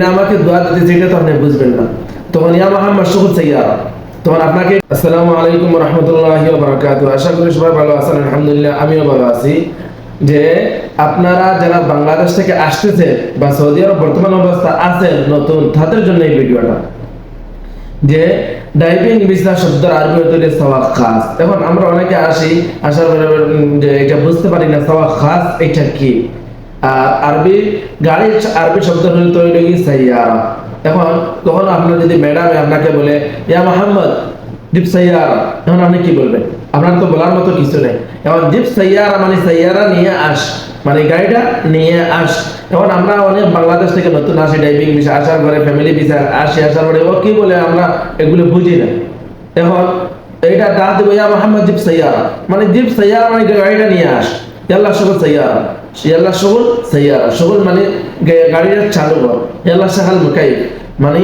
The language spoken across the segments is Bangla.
আমাকে দোয়া দিতে যেটা তো আপনি বুঝবেন না। তখন ইয়া মুহাম্মদ শুকুর সাইয়ারা, তখন আপনাকে আসসালামু আলাইকুম ওয়া রাহমাতুল্লাহি ওয়া বারাকাতুহু। আশা করি সবাই ভালো আছেন, আলহামদুলিল্লাহ আমিও ভালো আছি। যে আপনারা যারা বাংলাদেশ থেকে আসতেছেন বা সৌদি আরব বর্তমান অবস্থা আছেন নতুন, তাদের জন্য এই ভিডিওটা। যে ডাইভিং ভিসা শব্দের আরবি অর্থ হলো সাওয়া খাস। এখন আমরা অনেকে আসার পরে যে এটা বুঝতে পারি না সাওয়া খাস এটা কি। আর গাড়ির আরবি শব্দ হলো তৈরি কি সাইয়ারা। এখন তখন আপনার যদি ম্যাডাম আপনাকে বলে ইয়া মোহাম্মদ জিপ সাইয়ারা, এখন আপনি কি বলবেন? আপনার তো বলার মতো কিছু নেই। এখন জিপ সাইয়ারা মানে সাইয়ারা নিয়ে আস, মানে গাড়িটা নিয়ে আস। এখন আমরা অনেক বাংলাদেশ থেকে নতুন আসি ডাইভিং ভিসা আসার পরে ফ্যামিলি ভিসা আসার পরে ও কি বলে আমরা এগুলো বুঝি না। এখন এইটা দাঁত দেবো ইয়া মোহাম্মদ জিপ সাইয়ারা, মানে জিপ সাইয়ারা মানে গাড়িটা নিয়ে আস। ইয়াল্লা শুগুল সাইয়ারা, ইয়াল্লা শুগুল সাইয়ারা, শুগুল মানে গাড়িটা চালু কর। ইয়াল্লা শাহাল মুকাইফ মানে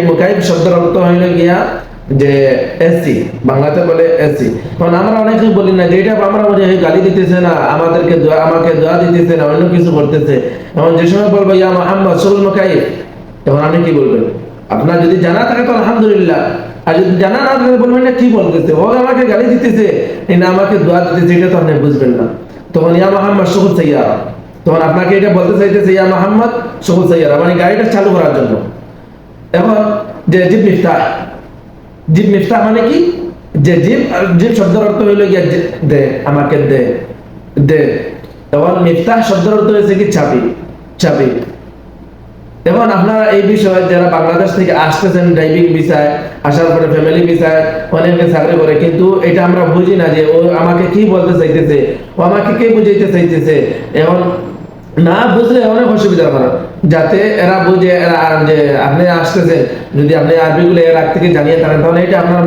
মুকাইফ শব্দের অর্থ হইল গিয়া যে এসি, বাংলাতে বলে এসি। কারণ আমরা অনেকে বলি না যে এটা আমরা বলি গালি দিতেছে না আমাদেরকে, আমাকে দোয়া দিতেছে না, অন্য কিছু করতেছে। এখন যে সময় বলবো ইয়া মুহাম্মদ শুগুল মুকাইফ, তখন আপনি কি বলবেন? আপনার যদি জানা থাকে তো আলহামদুলিল্লাহ, আর যদি জানা না থাকে বলবেন না কি বলতেছে, ও আমাকে গালি দিতেছে না আমাকে দোয়া দিতেছে, এটা তো আপনি বুঝবেন না। তখন ইয়া মুহাম্মদ শুগুল সাইয়ারা, তখন আপনাকে এটা বলতে চাইতেছে ইয়া মুহাম্মদ শুগুল সাইয়ারা মানে গাড়িটা চালু করার জন্য। এখন যে জিপ মিফতাহ, জিপ মিফতাহ মানে কি? যে জিপ শব্দের অর্থ হইল গিয়া দে, আমাকে দে দে। এখন মিফতাহ শব্দের অর্থ হয়েছে কি চাবি, চাবি। এখন আপনারা এই বিষয়ে যারা বাংলাদেশ থেকে আসতেছেন ড্রাইভিং ভিসায় আসার পরে ফ্যামিলি ভিসায় অনেকে চাকরি করে, কিন্তু এটা আমরা বুঝি না যে ও আমাকে কি বলতে চাইতেছে, ও আমাকে কে বুঝাইতে চাইতেছে। এখন না বুঝলে অনেক অসুবিধা হয়, যাতে এরা বুঝে যে আপনি আসতেছেন, যদি আপনি আরবিগুলো এর আগ থেকে জানিয়ে থাকেন তাহলে এটা আপনার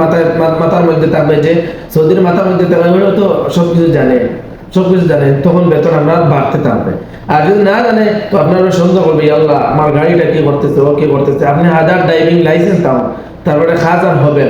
মাথার মধ্যে থাকবে যে সৌদির মাথার মধ্যে থাকবে তো সবকিছু জানে, তখন বেতন আপনার বাড়তে থাকবে। আর যদি না জানে তো আপনারা সন্দেহ করবে আল্লাহ আমার গাড়িটা কি করতেছে, ও কি করতেছে। আপনি হাজার ড্রাইভিং লাইসেন্স দাও, তারপরে খাজ আর হবে না।